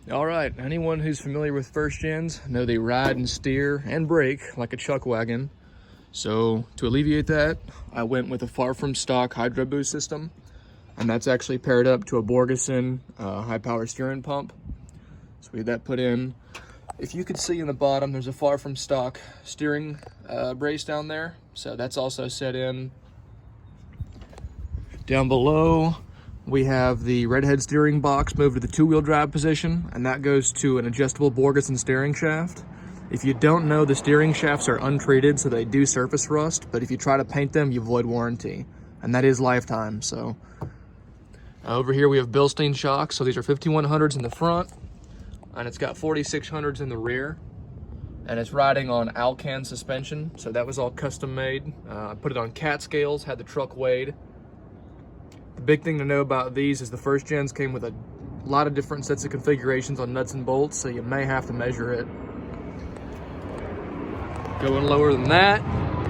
All right, anyone who's familiar with first gens know they ride and steer and brake like a chuck wagon. So to alleviate that, I went with a far from stock hydro boost system, and that's actually paired up to a Borgeson high power steering pump. So we had that put in. If you could see in the bottom, there's a far from stock steering brace down there. So that's also set in. Down below, we have the redhead steering box moved to the two-wheel drive position, and that goes to an adjustable Borgeson steering shaft. If you don't know, the steering shafts are untreated, so they do surface rust, but if you try to paint them, you void warranty, and that is lifetime. So over here we have Bilstein shocks, so these are 5100s in the front, and it's got 4600s in the rear, and it's riding on Alcan suspension, so that was all custom made. I put it on cat scales, had the truck weighed. The big thing to know about these is the first gens came with a lot of different sets of configurations on nuts and bolts, so you may have to measure it. Going lower than that,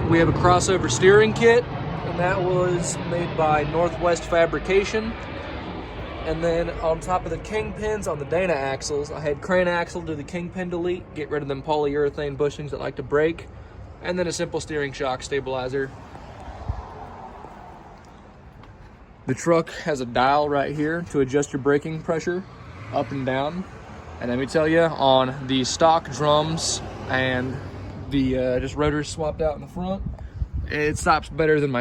we have a crossover steering kit, and that was made by Northwest Fabrication. And then on top of the kingpins on the Dana axles, I had crane axle do the kingpin delete, get rid of them polyurethane bushings that like to break, and then a simple steering shock stabilizer. The truck has a dial right here to adjust your braking pressure up and down. And let me tell you, on the stock drums and the just rotors swapped out in the front, it stops better than my